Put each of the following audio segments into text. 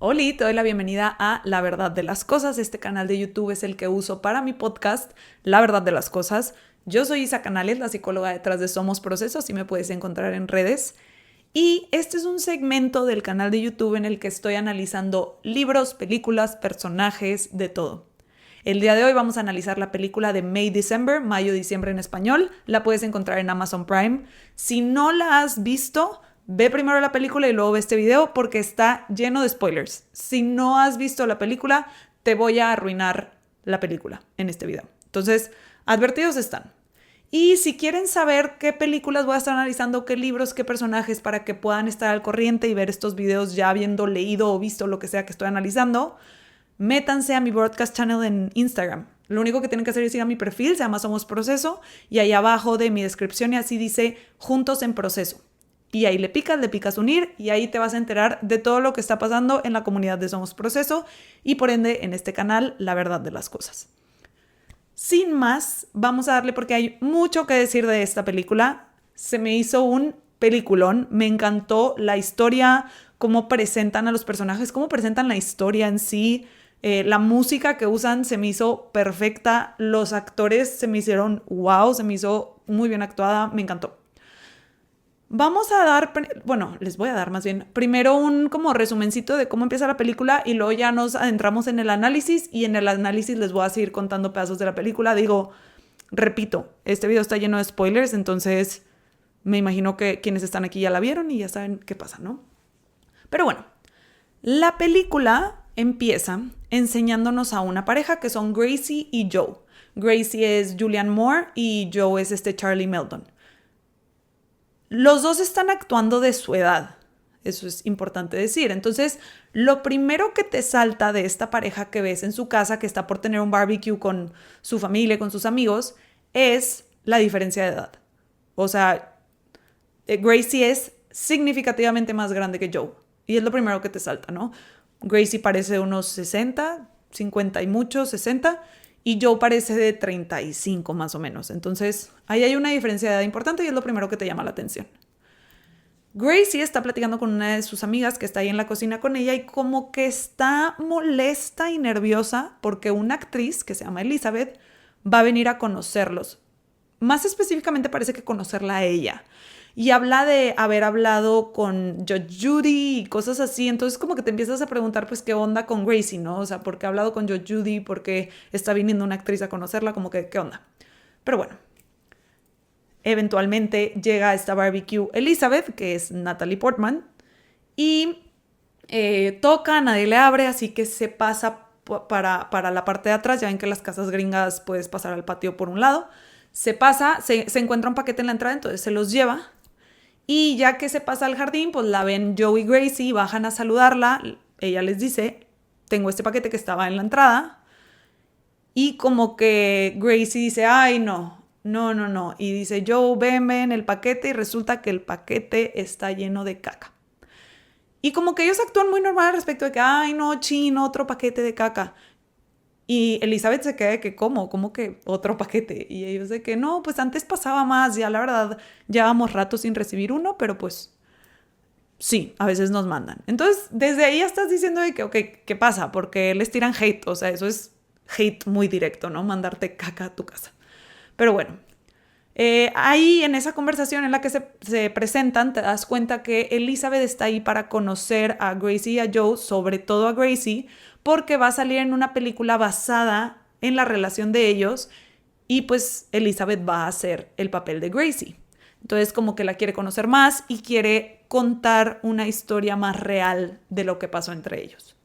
Hola, te doy la bienvenida a La Verdad de las Cosas. Este canal de YouTube es el que uso para mi podcast, La Verdad de las Cosas. Yo soy Isa Canales, la psicóloga detrás de Somos Procesos, y me puedes encontrar en redes. Y este es un segmento del canal de YouTube en el que estoy analizando libros, películas, personajes, de todo. El día de hoy vamos a analizar la película de May December, Mayo-Diciembre en español. La puedes encontrar en Amazon Prime. Si no la has visto, ve primero la película y luego ve este video porque está lleno de spoilers. Si no has visto la película, te voy a arruinar la película en este video. Entonces, advertidos están. Y si quieren saber qué películas voy a estar analizando, qué libros, qué personajes, para que puedan estar al corriente y ver estos videos ya habiendo leído o visto lo que sea que estoy analizando, métanse a mi broadcast channel en Instagram. Lo único que tienen que hacer es ir a mi perfil, se llama Somos Proceso, y ahí abajo de mi descripción y así dice Juntos en Proceso. Y ahí le picas unir y ahí te vas a enterar de todo lo que está pasando en la comunidad de Somos Proceso y por ende en este canal La Verdad de las Cosas. Sin más, vamos a darle porque hay mucho que decir de esta película. Se me hizo un peliculón, me encantó la historia, cómo presentan a los personajes, cómo presentan la historia en sí. La música que usan se me hizo perfecta, los actores se me hicieron wow, se me hizo muy bien actuada, me encantó. Vamos a dar, bueno, les voy a dar más bien, primero un como resumencito de cómo empieza la película y luego ya nos adentramos en el análisis y en el análisis les voy a seguir contando pedazos de la película. Digo, repito, este video está lleno de spoilers, entonces me imagino que quienes están aquí ya la vieron y ya saben qué pasa, ¿no? Pero bueno, la película empieza enseñándonos a una pareja que son Gracie y Joe. Gracie es Julianne Moore y Joe es Charlie Melton. Los dos están actuando de su edad. Eso es importante decir. Entonces, lo primero que te salta de esta pareja que ves en su casa, que está por tener un barbecue con su familia, con sus amigos, es la diferencia de edad. O sea, Gracie es significativamente más grande que Joe. Y es lo primero que te salta, ¿no? Gracie parece de unos 60, 50 y mucho, 60. Y Joe parece de 35 más o menos. Entonces, ahí hay una diferencia de edad importante y es lo primero que te llama la atención. Gracie está platicando con una de sus amigas que está ahí en la cocina con ella y como que está molesta y nerviosa porque una actriz que se llama Elizabeth va a venir a conocerlos. Más específicamente parece que conocerla a ella. Y habla de haber hablado con Judge Judy y cosas así. Entonces como que te empiezas a preguntar pues qué onda con Gracie, ¿no? O sea, ¿por qué ha hablado con Judge Judy? ¿Por qué está viniendo una actriz a conocerla? Como que, ¿qué onda? Pero bueno, eventualmente llega a esta barbecue Elizabeth, que es Natalie Portman, y toca, nadie le abre, así que se pasa para la parte de atrás. Ya ven que en las casas gringas puedes pasar al patio por un lado. Se pasa, se encuentra un paquete en la entrada, entonces se los lleva. Y ya que se pasa al jardín, pues la ven Joe y Gracie, bajan a saludarla. Ella les dice, tengo este paquete que estaba en la entrada. Y como que Gracie dice, ay, no, no, no, no. Y dice, Joe, ven el paquete. Y resulta que el paquete está lleno de caca. Y como que ellos actúan muy normal al respecto de que, ay, no, chino, otro paquete de caca. Y Elizabeth se queda de que, ¿cómo que otro paquete? Y ellos de que, no, pues antes pasaba más, ya la verdad, llevamos rato sin recibir uno, pero pues sí, a veces nos mandan. Entonces, desde ahí ya estás diciendo de que, ok, ¿qué pasa? Porque les tiran hate, o sea, eso es hate muy directo, ¿no? Mandarte caca a tu casa. Pero bueno, ahí en esa conversación en la que se presentan, te das cuenta que Elizabeth está ahí para conocer a Gracie y a Joe, sobre todo a Gracie, porque va a salir en una película basada en la relación de ellos y pues Elizabeth va a hacer el papel de Gracie. Entonces como que la quiere conocer más y quiere contar una historia más real de lo que pasó entre ellos.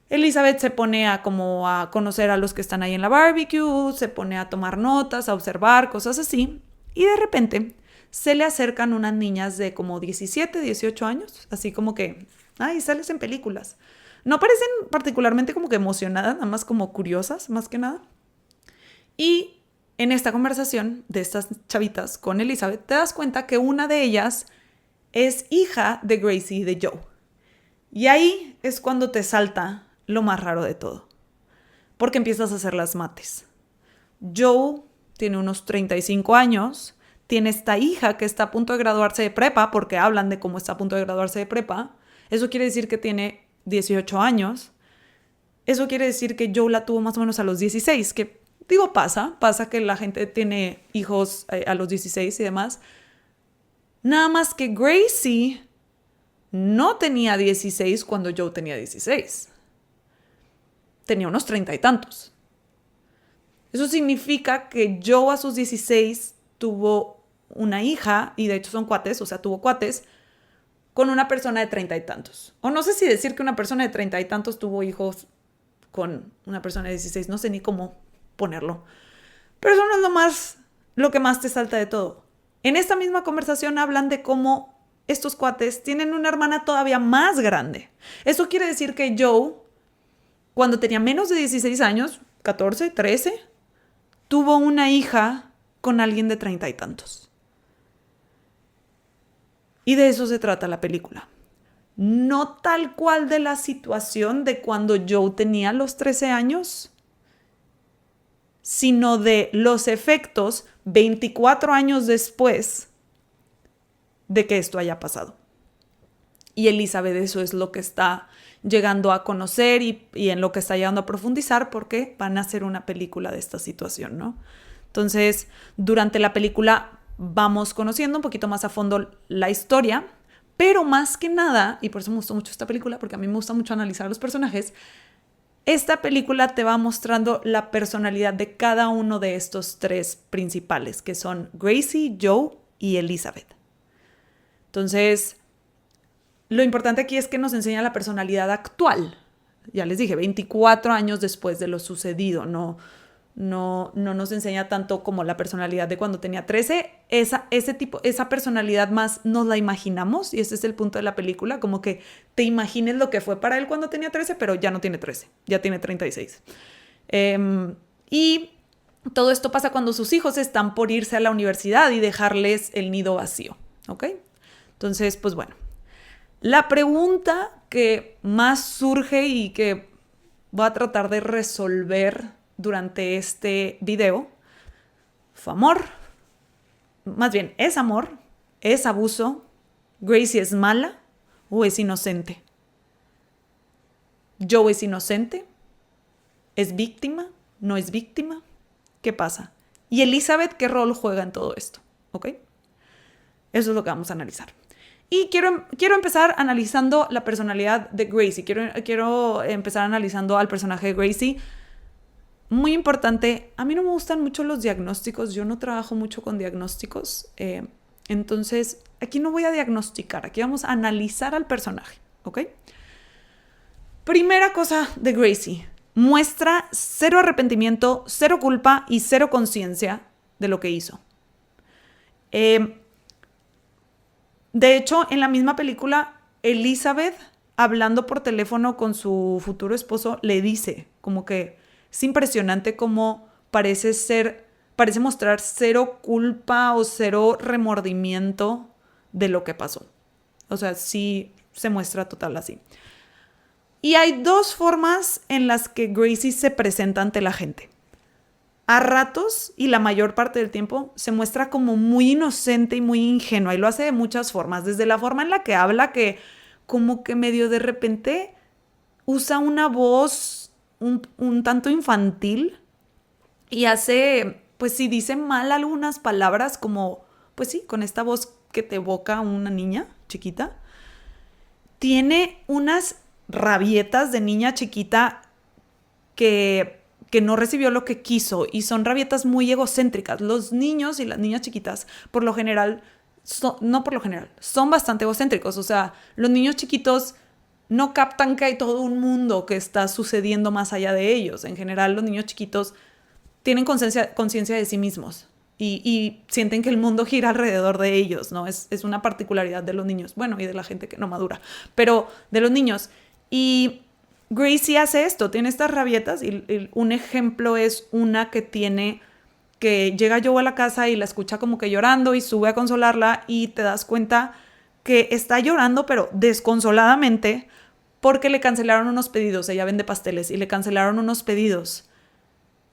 Elizabeth se pone a como a conocer a los que están ahí en la barbecue, se pone a tomar notas, a observar, cosas así. Y de repente se le acercan unas niñas de como 17, 18 años, así como que, ay, sales en películas. No parecen particularmente como que emocionadas, nada más como curiosas, más que nada. Y en esta conversación de estas chavitas con Elizabeth, te das cuenta que una de ellas es hija de Gracie y de Joe. Y ahí es cuando te salta lo más raro de todo, porque empiezas a hacer las mates. Joe tiene unos 35 años, tiene esta hija que está a punto de graduarse de prepa, porque hablan de cómo está a punto de graduarse de prepa. Eso quiere decir que tiene 18 años, eso quiere decir que Joe la tuvo más o menos a los 16, que digo pasa que la gente tiene hijos a los 16 y demás. Nada más que Gracie no tenía 16 cuando Joe tenía 16. Tenía unos 30 y tantos. Eso significa que Joe a sus 16 tuvo una hija, y de hecho son cuates, o sea, tuvo cuates, con una persona de 30 y tantos. O no sé si decir que una persona de 30 y tantos tuvo hijos con una persona de 16, no sé ni cómo ponerlo. Pero eso no es lo que más te salta de todo. En esta misma conversación hablan de cómo estos cuates tienen una hermana todavía más grande. Eso quiere decir que Joe, cuando tenía menos de 16 años, 14, 13, tuvo una hija con alguien de 30 y tantos. Y de eso se trata la película. No tal cual de la situación de cuando Joe tenía los 13 años, sino de los efectos 24 años después de que esto haya pasado. Y Elizabeth eso es lo que está llegando a conocer y en lo que está llegando a profundizar, porque van a hacer una película de esta situación, ¿no? Entonces, durante la película vamos conociendo un poquito más a fondo la historia, pero más que nada, y por eso me gustó mucho esta película, porque a mí me gusta mucho analizar a los personajes, esta película te va mostrando la personalidad de cada uno de estos tres principales, que son Gracie, Joe y Elizabeth. Entonces, lo importante aquí es que nos enseña la personalidad actual. Ya les dije, 24 años después de lo sucedido. No nos enseña tanto como la personalidad de cuando tenía 13. Esa personalidad más nos la imaginamos, y ese es el punto de la película, como que te imagines lo que fue para él cuando tenía 13, pero ya no tiene 13, ya tiene 36. Y todo esto pasa cuando sus hijos están por irse a la universidad y dejarles el nido vacío, ¿ok? Entonces, pues bueno, la pregunta que más surge y que voy a tratar de resolver durante este video fue amor. Más bien, ¿es amor? ¿Es abuso? ¿Gracie es mala o es inocente? ¿Joe es inocente? ¿Es víctima? ¿No es víctima? ¿Qué pasa? ¿Y Elizabeth qué rol juega en todo esto? ¿Ok? Eso es lo que vamos a analizar. Y quiero empezar analizando la personalidad de Gracie. Quiero empezar analizando al personaje de Gracie. Muy importante, a mí no me gustan mucho los diagnósticos. Yo no trabajo mucho con diagnósticos. Entonces, aquí no voy a diagnosticar. Aquí vamos a analizar al personaje. ¿Ok? Primera cosa de Gracie. Muestra cero arrepentimiento, cero culpa y cero conciencia de lo que hizo. De hecho, en la misma película, Elizabeth, hablando por teléfono con su futuro esposo, le dice como que es impresionante cómo parece mostrar cero culpa o cero remordimiento de lo que pasó. O sea, sí se muestra total así. Y hay dos formas en las que Gracie se presenta ante la gente. A ratos, y la mayor parte del tiempo, se muestra como muy inocente y muy ingenua, y lo hace de muchas formas. Desde la forma en la que habla, que como que medio de repente usa una voz un tanto infantil y hace, pues si dice mal algunas palabras, como, pues sí, con esta voz que te evoca una niña chiquita. Tiene unas rabietas de niña chiquita que no recibió lo que quiso, y son rabietas muy egocéntricas. Los niños y las niñas chiquitas, por lo general, son bastante egocéntricos. O sea, los niños chiquitos no captan que hay todo un mundo que está sucediendo más allá de ellos. En general, los niños chiquitos tienen conciencia de sí mismos y sienten que el mundo gira alrededor de ellos, ¿no? Es una particularidad de los niños, bueno, y de la gente que no madura, pero de los niños. Y Gracie hace esto, tiene estas rabietas, y un ejemplo es una que llega Joe a la casa y la escucha como que llorando, y sube a consolarla, y te das cuenta que está llorando pero desconsoladamente porque le cancelaron unos pedidos. Ella vende pasteles y le cancelaron unos pedidos.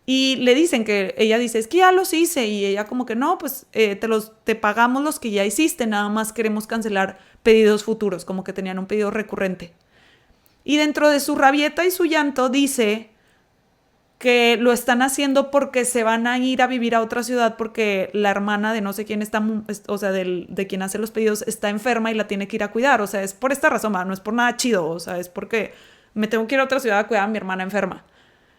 Y le dicen que, ella dice, es que ya los hice, y ella como que no, pues te pagamos los que ya hiciste, nada más queremos cancelar pedidos futuros, como que tenían un pedido recurrente. Y dentro de su rabieta y su llanto dice que lo están haciendo porque se van a ir a vivir a otra ciudad porque la hermana de no sé quién está, o sea, de quien hace los pedidos está enferma y la tiene que ir a cuidar. O sea, es por esta razón, no es por nada chido. O sea, es porque me tengo que ir a otra ciudad a cuidar a mi hermana enferma.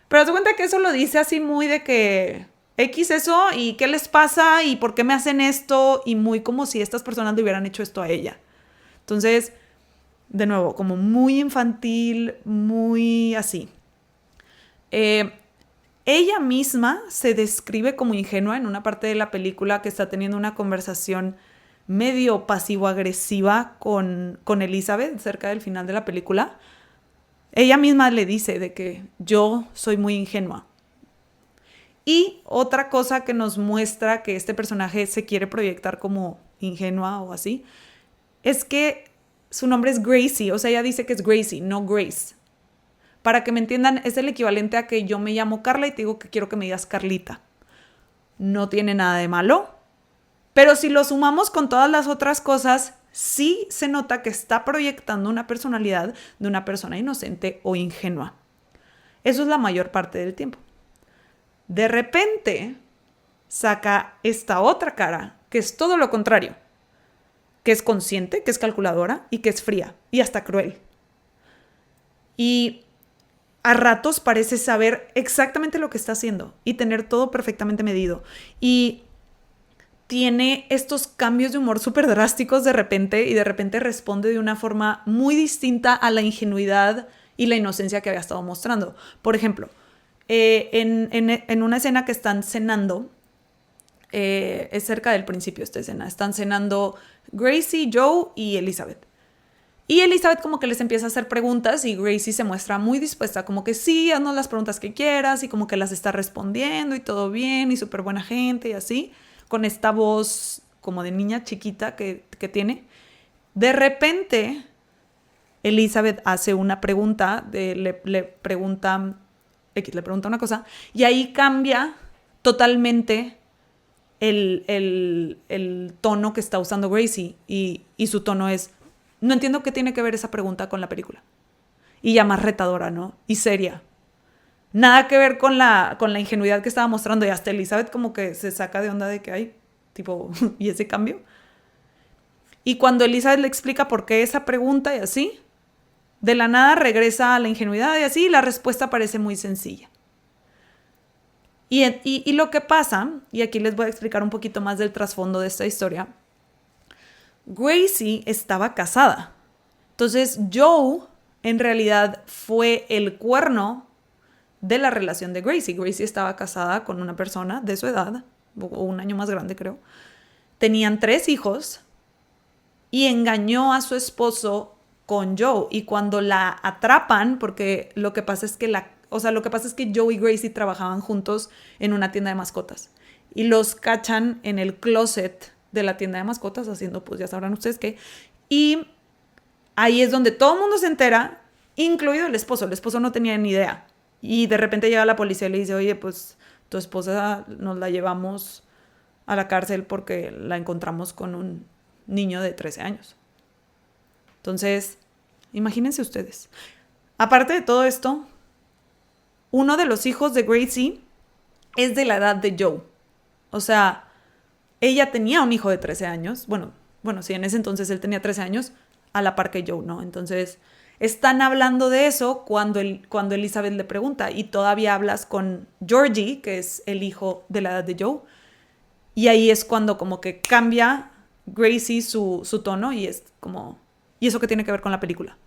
Pero te cuenta que eso lo dice así muy de que X eso y qué les pasa y por qué me hacen esto y muy como si estas personas le hubieran hecho esto a ella. Entonces, de nuevo, como muy infantil, muy así. Ella misma se describe como ingenua en una parte de la película que está teniendo una conversación medio pasivo-agresiva con Elizabeth cerca del final de la película. Ella misma le dice de que yo soy muy ingenua. Y otra cosa que nos muestra que este personaje se quiere proyectar como ingenua o así, es que su nombre es Gracie, o sea, ella dice que es Gracie, no Grace. Para que me entiendan, es el equivalente a que yo me llamo Carla y te digo que quiero que me digas Carlita. No tiene nada de malo, pero si lo sumamos con todas las otras cosas, sí se nota que está proyectando una personalidad de una persona inocente o ingenua. Eso es la mayor parte del tiempo. De repente, saca esta otra cara, que es todo lo contrario, que es consciente, que es calculadora y que es fría y hasta cruel. Y a ratos parece saber exactamente lo que está haciendo y tener todo perfectamente medido. Y tiene estos cambios de humor súper drásticos de repente y de repente responde de una forma muy distinta a la ingenuidad y la inocencia que había estado mostrando. Por ejemplo, en una escena que están cenando, es cerca del principio esta escena, están cenando Gracie, Joe y Elizabeth. Y Elizabeth como que les empieza a hacer preguntas y Gracie se muestra muy dispuesta, como que sí, haznos las preguntas que quieras y como que las está respondiendo y todo bien y súper buena gente y así, con esta voz como de niña chiquita que tiene. De repente, Elizabeth hace una pregunta, le pregunta una cosa y ahí cambia totalmente el tono que está usando Gracie y su tono es: no entiendo qué tiene que ver esa pregunta con la película. Y ya más retadora, ¿no? Y seria. Nada que ver con la ingenuidad que estaba mostrando. Y hasta Elizabeth como que se saca de onda de que hay, tipo, ¿y ese cambio? Y cuando Elizabeth le explica por qué esa pregunta y así, de la nada regresa a la ingenuidad y así, y la respuesta parece muy sencilla. Y lo que pasa, y aquí les voy a explicar un poquito más del trasfondo de esta historia, Gracie estaba casada. Entonces Joe en realidad fue el cuerno de la relación de Gracie. Gracie estaba casada con una persona de su edad, o un año más grande creo. Tenían 3 hijos y engañó a su esposo con Joe. Y cuando la atrapan, porque lo que pasa es que Joe y Gracie trabajaban juntos en una tienda de mascotas. Y los cachan en el closet de la tienda de mascotas haciendo, pues ya sabrán ustedes qué. Y ahí es donde todo el mundo se entera, incluido el esposo. El esposo no tenía ni idea. Y de repente llega la policía y le dice: oye, pues tu esposa nos la llevamos a la cárcel porque la encontramos con un niño de 13 años. Entonces, imagínense ustedes. Aparte de todo esto, uno de los hijos de Gracie es de la edad de Joe. O sea, ella tenía un hijo de 13 años. Bueno, sí, en ese entonces él tenía 13 años, a la par que Joe, ¿no? Entonces, están hablando de eso cuando Elizabeth le pregunta. Y todavía hablas con Georgie, que es el hijo de la edad de Joe. Y ahí es cuando como que cambia Gracie su tono y es como... ¿Y eso qué tiene que ver con la película?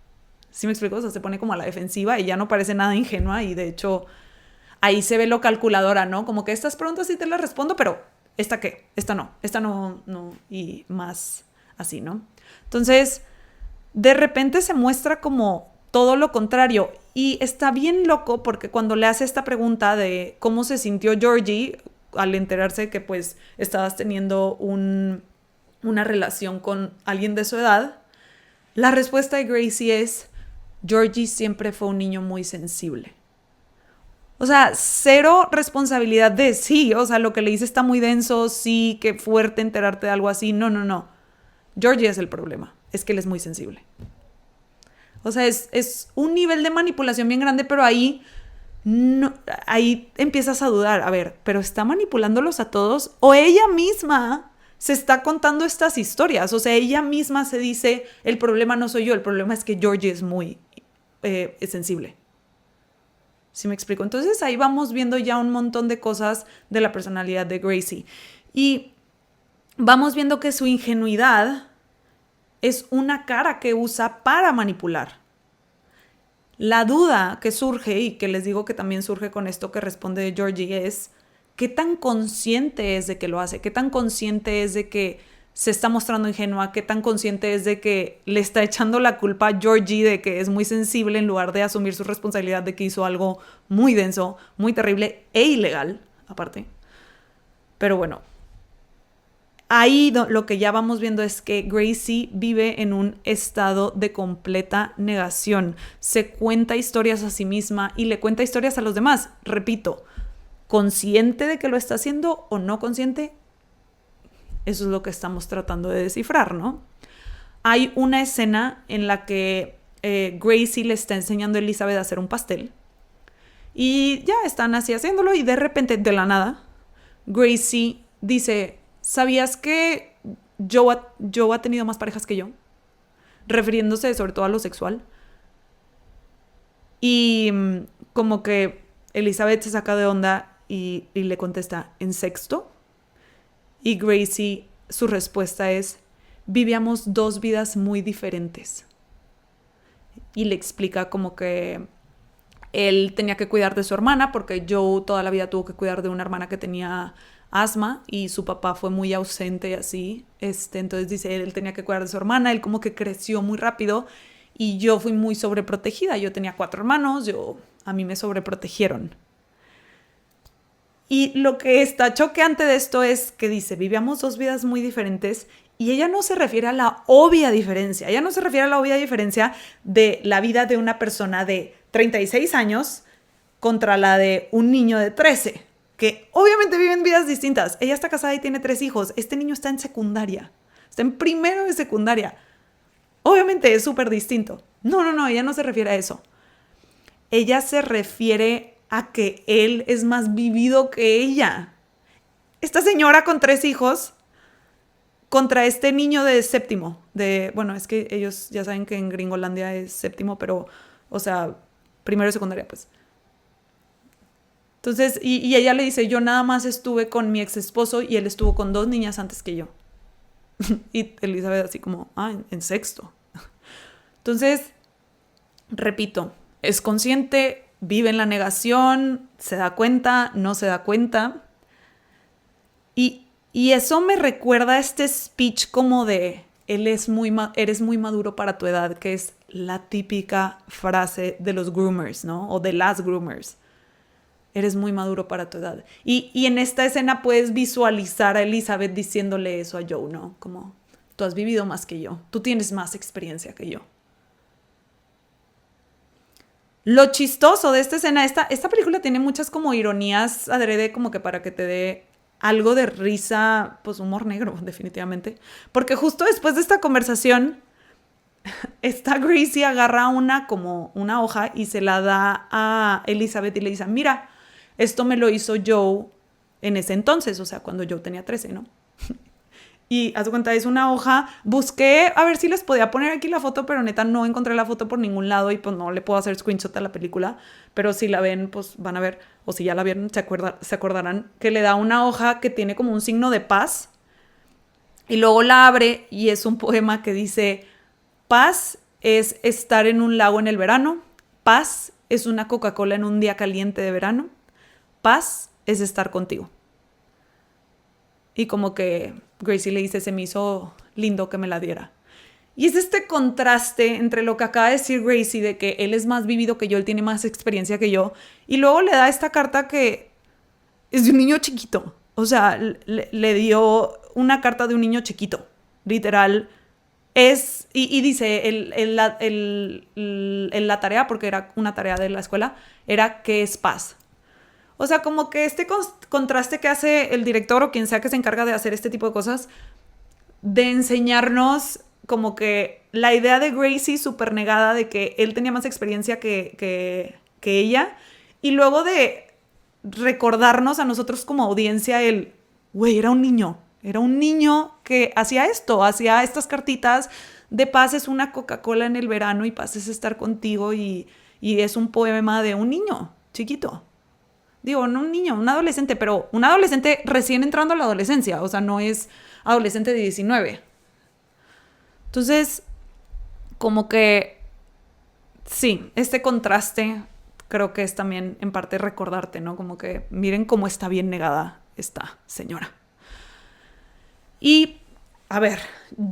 ¿Sí me explico? O sea, se pone como a la defensiva y ya no parece nada ingenua y de hecho ahí se ve lo calculadora, ¿no? Como que estas preguntas sí te las respondo, pero ¿esta qué? Esta no, y más así, ¿no? Entonces, de repente se muestra como todo lo contrario y está bien loco porque cuando le hace esta pregunta de cómo se sintió Georgie al enterarse que pues estabas teniendo una relación con alguien de su edad, la respuesta de Gracie es: Georgie siempre fue un niño muy sensible. O sea, cero responsabilidad de sí, o sea, lo que le hice está muy denso, sí, qué fuerte enterarte de algo así. No. Georgie es el problema, es que él es muy sensible. O sea, es un nivel de manipulación bien grande, pero ahí, no, ahí empiezas a dudar. A ver, ¿pero está manipulándolos a todos? ¿O ella misma se está contando estas historias? O sea, ella misma se dice, el problema no soy yo, el problema es que Georgie es muy sensible. ¿Sí me explico? Entonces ahí vamos viendo ya un montón de cosas de la personalidad de Gracie. Y vamos viendo que su ingenuidad es una cara que usa para manipular. La duda que surge, y que les digo que también surge con esto que responde Georgie, es qué tan consciente es de que lo hace, qué tan consciente es de que se está mostrando ingenua, qué tan consciente es de que le está echando la culpa a Georgie de que es muy sensible en lugar de asumir su responsabilidad de que hizo algo muy denso, muy terrible e ilegal, aparte. Pero bueno, ahí lo que ya vamos viendo es que Gracie vive en un estado de completa negación. Se cuenta historias a sí misma y le cuenta historias a los demás. Repito, ¿consciente de que lo está haciendo o no consciente? Eso es lo que estamos tratando de descifrar, ¿no? Hay una escena en la que Gracie le está enseñando a Elizabeth a hacer un pastel. Y ya están así haciéndolo y de repente, de la nada, Gracie dice, ¿sabías que Joe ha tenido más parejas que yo? Refiriéndose sobre todo a lo sexual. Y como que Elizabeth se saca de onda y le contesta, ¿en sexto? Y Gracie, su respuesta es, vivíamos 2 vidas muy diferentes. Y le explica como que él tenía que cuidar de su hermana porque Joe toda la vida tuvo que cuidar de una hermana que tenía asma y su papá fue muy ausente y así. Entonces dice, él tenía que cuidar de su hermana, él como que creció muy rápido y yo fui muy sobreprotegida. Yo tenía 4 hermanos, a mí me sobreprotegieron. Y lo que está choqueante de esto es que dice, vivíamos 2 vidas muy diferentes y ella no se refiere a la obvia diferencia. Ella no se refiere a la obvia diferencia de la vida de una persona de 36 años contra la de un niño de 13, que obviamente viven vidas distintas. Ella está casada y tiene 3 hijos. Este niño está en secundaria. Está en primero de secundaria. Obviamente es súper distinto. No, ella no se refiere a eso. Ella se refiere a que él es más vivido que ella. Esta señora con 3 hijos contra este niño de séptimo. Bueno, es que ellos ya saben que en Gringolandia es séptimo, pero, o sea, primero de secundaria, pues. Entonces, y ella le dice, yo nada más estuve con mi ex esposo y él estuvo con 2 niñas antes que yo. Y Elizabeth así como, en sexto. Entonces, repito, es consciente, vive en la negación, se da cuenta, no se da cuenta. Y eso me recuerda a este speech como de, eres muy maduro para tu edad, que es la típica frase de los groomers, ¿no? O de las groomers. Eres muy maduro para tu edad. Y en esta escena puedes visualizar a Elizabeth diciéndole eso a Joe, ¿no? Como, tú has vivido más que yo, tú tienes más experiencia que yo. Lo chistoso de esta escena, esta película tiene muchas como ironías adrede como que para que te dé algo de risa, pues humor negro, definitivamente. Porque justo después de esta conversación, esta Gracie agarra como una hoja y se la da a Elizabeth y le dice, mira, esto me lo hizo Joe en ese entonces, o sea, cuando Joe tenía 13, ¿no? Y haz de cuenta, es una hoja. Busqué a ver si les podía poner aquí la foto, pero neta no encontré la foto por ningún lado y pues no le puedo hacer screenshot a la película. Pero si la ven, pues van a ver, o si ya la vieron, se acordarán que le da una hoja que tiene como un signo de paz. Y luego la abre y es un poema que dice, paz es estar en un lago en el verano. Paz es una Coca-Cola en un día caliente de verano. Paz es estar contigo. Y como que Gracie le dice, se me hizo lindo que me la diera. Y es este contraste entre lo que acaba de decir Gracie de que él es más vivido que yo, él tiene más experiencia que yo, y luego le da esta carta que es de un niño chiquito. O sea, le dio una carta de un niño chiquito, literal. Y dice, la tarea, porque era una tarea de la escuela, era ¿qué es paz? O sea, como que este contraste que hace el director o quien sea que se encarga de hacer este tipo de cosas, de enseñarnos como que la idea de Gracie súper negada de que él tenía más experiencia que ella, y luego de recordarnos a nosotros como audiencia güey, era un niño que hacía esto, hacía estas cartitas de pases una Coca-Cola en el verano y pases estar contigo y es un poema de un niño chiquito. Digo, no un niño, un adolescente, pero un adolescente recién entrando a la adolescencia, o sea, no es adolescente de 19. Entonces, como que sí, este contraste creo que es también en parte recordarte, ¿no? Como que miren cómo está bien negada esta señora. Y, a ver,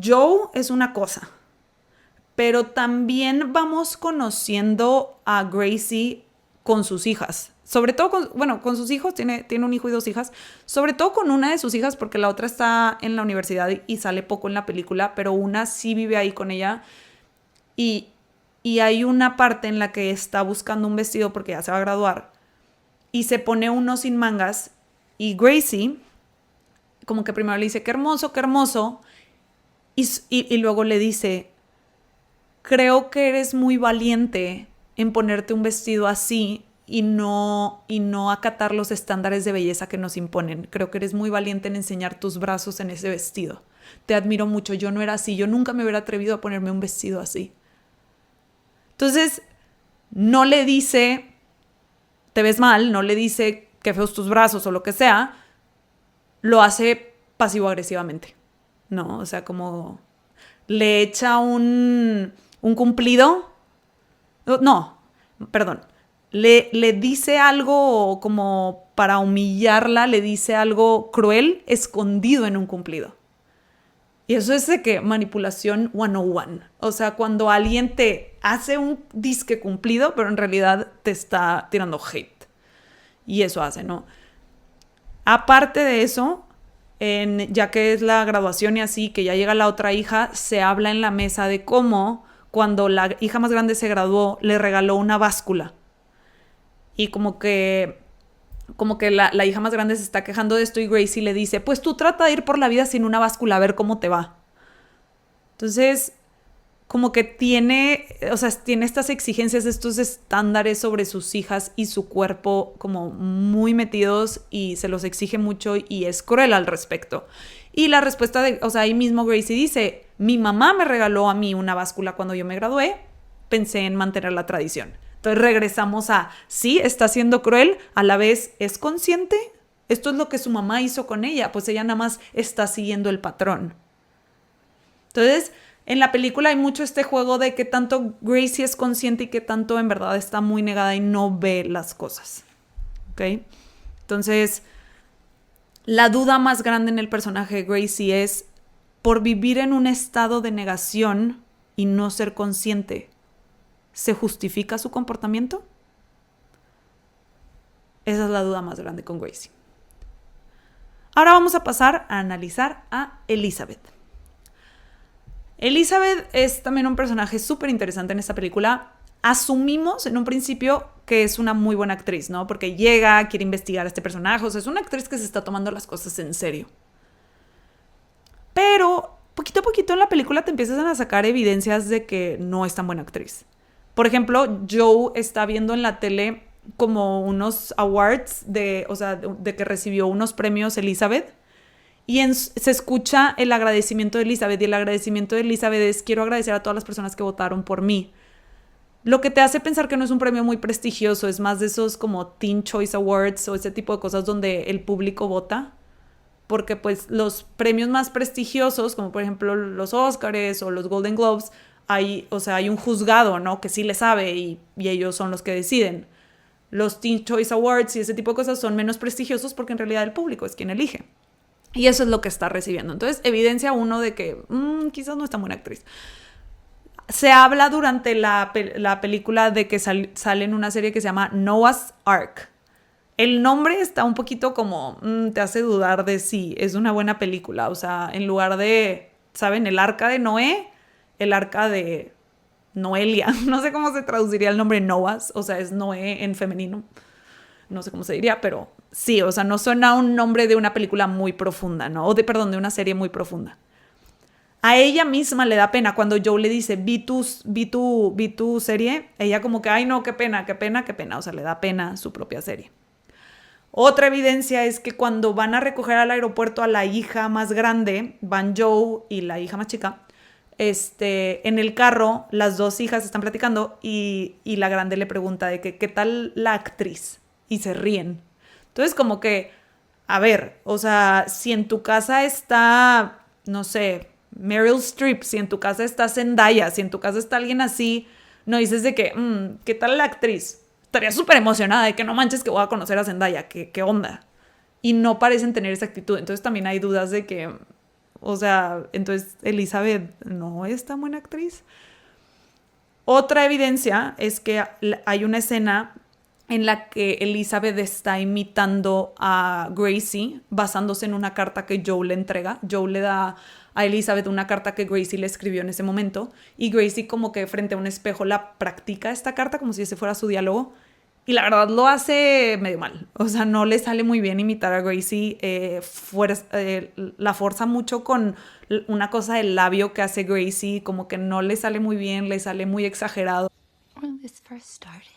Joe es una cosa, pero también vamos conociendo a Gracie con sus hijas. Sobre todo, con sus hijos, tiene un hijo y 2 hijas. Sobre todo con una de sus hijas, porque la otra está en la universidad y sale poco en la película, pero una sí vive ahí con ella. Y hay una parte en la que está buscando un vestido porque ya se va a graduar y se pone uno sin mangas y Gracie como que primero le dice, qué hermoso, y luego le dice, creo que eres muy valiente en ponerte un vestido así y no acatar los estándares de belleza que nos imponen. Creo que eres muy valiente en enseñar tus brazos en ese vestido. Te admiro mucho, yo no era así, yo nunca me hubiera atrevido a ponerme un vestido así. Entonces, no le dice, te ves mal, no le dice qué feos tus brazos o lo que sea, lo hace pasivo-agresivamente, ¿no? O sea, como le echa un cumplido. No, perdón. Le dice algo como para humillarla, le dice algo cruel escondido en un cumplido. Y eso es de que manipulación 101. O sea, cuando alguien te hace un disque cumplido, pero en realidad te está tirando hate. Y eso hace, ¿no? Aparte de eso, ya que es la graduación y así, que ya llega la otra hija, se habla en la mesa de cómo cuando la hija más grande se graduó, le regaló una báscula. Y como que la hija más grande se está quejando de esto y Gracie le dice, pues tú trata de ir por la vida sin una báscula a ver cómo te va. Entonces, como que tiene estas exigencias, estos estándares sobre sus hijas y su cuerpo como muy metidos y se los exige mucho y es cruel al respecto. Y la respuesta ahí mismo Gracie dice, mi mamá me regaló a mí una báscula cuando yo me gradué, pensé en mantener la tradición. Entonces regresamos a, sí, está siendo cruel, a la vez es consciente. Esto es lo que su mamá hizo con ella, pues ella nada más está siguiendo el patrón. Entonces, en la película hay mucho este juego de qué tanto Gracie es consciente y qué tanto en verdad está muy negada y no ve las cosas. ¿Ok? Entonces, la duda más grande en el personaje de Gracie es, por vivir en un estado de negación y no ser consciente, ¿se justifica su comportamiento? Esa es la duda más grande con Gracie. Ahora vamos a pasar a analizar a Elizabeth. Elizabeth es también un personaje súper interesante en esta película. Asumimos en un principio que es una muy buena actriz, ¿no? Porque llega, quiere investigar a este personaje. O sea, es una actriz que se está tomando las cosas en serio. Pero poquito a poquito en la película te empiezan a sacar evidencias de que no es tan buena actriz. Por ejemplo, Joe está viendo en la tele como unos awards de que recibió unos premios Elizabeth. Y se escucha el agradecimiento de Elizabeth. Y el agradecimiento de Elizabeth es, quiero agradecer a todas las personas que votaron por mí. Lo que te hace pensar que no es un premio muy prestigioso. Es más de esos como Teen Choice Awards o ese tipo de cosas donde el público vota. Porque pues los premios más prestigiosos, como por ejemplo los Oscars o los Golden Globes, hay un juzgado, ¿no? Que sí le sabe y ellos son los que deciden. Los Teen Choice Awards y ese tipo de cosas son menos prestigiosos porque en realidad el público es quien elige. Y eso es lo que está recibiendo. Entonces, evidencia uno de que quizás no es tan buena actriz. Se habla durante la película de que sale en una serie que se llama Noah's Ark. El nombre está un poquito como, te hace dudar de si es una buena película. O sea, en lugar de, ¿saben? El arca de Noé, el arca de Noelia. No sé cómo se traduciría el nombre Noah's. O sea, es Noé en femenino. No sé cómo se diría, pero sí, o sea, no suena un nombre de una película muy profunda, ¿no? De una serie muy profunda. A ella misma le da pena cuando Joe le dice, vi tu serie. Ella como que, ay no, qué pena, qué pena, qué pena. O sea, le da pena su propia serie. Otra evidencia es que cuando van a recoger al aeropuerto a la hija más grande, van Joe y la hija más chica, en el carro las dos hijas están platicando y la grande le pregunta de que, ¿qué tal la actriz? Y se ríen. Entonces como que, a ver, o sea, si en tu casa está, no sé, Meryl Streep, si en tu casa está Zendaya, si en tu casa está alguien así, no dices de que, ¿qué tal la actriz? Estaría súper emocionada de que no manches que voy a conocer a Zendaya, ¿qué onda? Y no parecen tener esa actitud. Entonces también hay dudas de que, o sea, entonces Elizabeth no es tan buena actriz. Otra evidencia es que hay una escena en la que Elizabeth está imitando a Gracie basándose en una carta que Joe le entrega. Joe le da a Elizabeth una carta que Gracie le escribió en ese momento y Gracie como que frente a un espejo la practica esta carta como si ese fuera su diálogo y la verdad lo hace medio mal. O sea, no le sale muy bien imitar a Gracie. La forza mucho con una cosa del labio que hace Gracie, como que no le sale muy bien, le sale muy exagerado. When this first started,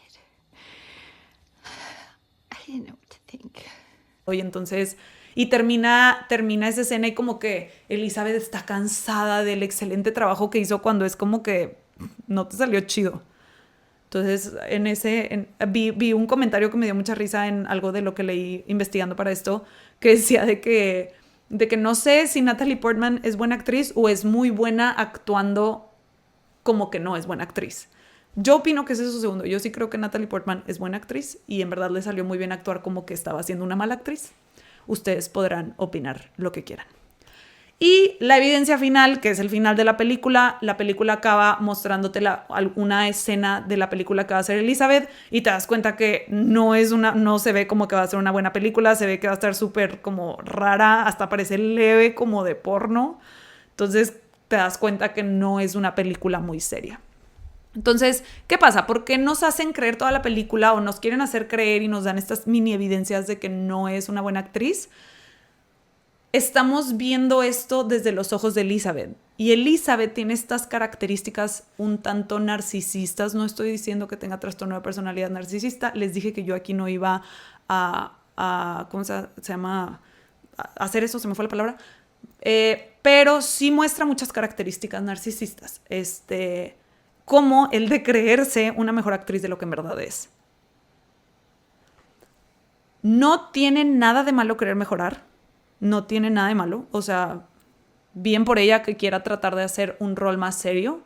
I didn't know what to think. Y entonces, y termina esa escena y como que Elizabeth está cansada del excelente trabajo que hizo cuando es como que no te salió chido. Entonces, vi un comentario que me dio mucha risa en algo de lo que leí investigando para esto, que decía de que no sé si Natalie Portman es buena actriz o es muy buena actuando como que no es buena actriz. Yo opino que ese es su segundo. Yo sí creo que Natalie Portman es buena actriz y en verdad le salió muy bien actuar como que estaba siendo una mala actriz. Ustedes podrán opinar lo que quieran. Y la evidencia final, que es el final de la película acaba mostrándote alguna escena de la película que va a ser Elizabeth y te das cuenta que no se ve como que va a ser una buena película, se ve que va a estar súper como rara, hasta parece leve como de porno. Entonces te das cuenta que no es una película muy seria. Entonces, ¿qué pasa? ¿Por qué nos hacen creer toda la película o nos quieren hacer creer y nos dan estas mini evidencias de que no es una buena actriz? Estamos viendo esto desde los ojos de Elizabeth. Y Elizabeth tiene estas características un tanto narcisistas. No estoy diciendo que tenga trastorno de personalidad narcisista. Les dije que yo aquí no iba a ¿cómo se llama? A hacer eso, se me fue la palabra. Pero sí muestra muchas características narcisistas. Como el de creerse una mejor actriz de lo que en verdad es. No tiene nada de malo querer mejorar. No tiene nada de malo. O sea, bien por ella que quiera tratar de hacer un rol más serio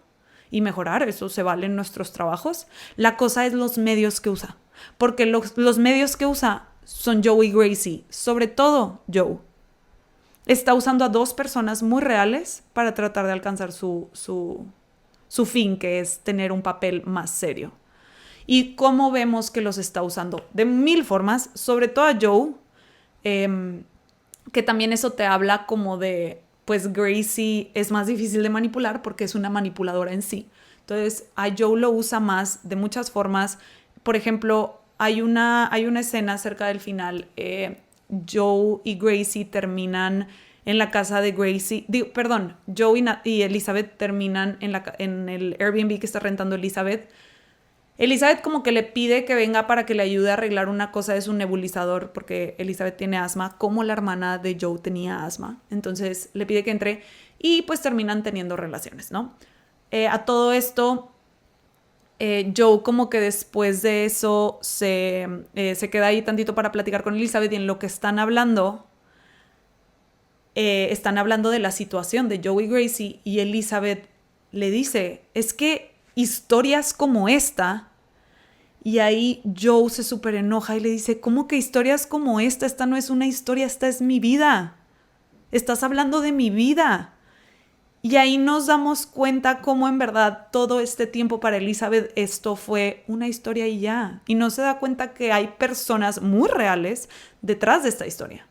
y mejorar. Eso se vale en nuestros trabajos. La cosa es los medios que usa. Porque los medios que usa son Joe y Gracie. Sobre todo Joe. Está usando a dos personas muy reales para tratar de alcanzar su fin, que es tener un papel más serio. Y cómo vemos que los está usando de mil formas, sobre todo a Joe, que también eso te habla como de, pues Gracie es más difícil de manipular porque es una manipuladora en sí. Entonces a Joe lo usa más de muchas formas. Por ejemplo, hay una escena cerca del final, Joe y Gracie terminan en la casa de Gracie, Joe y Elizabeth terminan en el Airbnb que está rentando Elizabeth. Elizabeth como que le pide que venga para que le ayude a arreglar una cosa de su nebulizador, porque Elizabeth tiene asma, como la hermana de Joe tenía asma. Entonces le pide que entre y pues terminan teniendo relaciones, ¿no? A todo esto, Joe como que después de eso se queda ahí tantito para platicar con Elizabeth y en lo que están hablando de la situación de Joe y Gracie y Elizabeth le dice, es que historias como esta, y ahí Joe se súper enoja y le dice, ¿cómo que historias como esta? Esta no es una historia, esta es mi vida. Estás hablando de mi vida. Y ahí nos damos cuenta cómo en verdad todo este tiempo para Elizabeth esto fue una historia y ya. Y no se da cuenta que hay personas muy reales detrás de esta historia.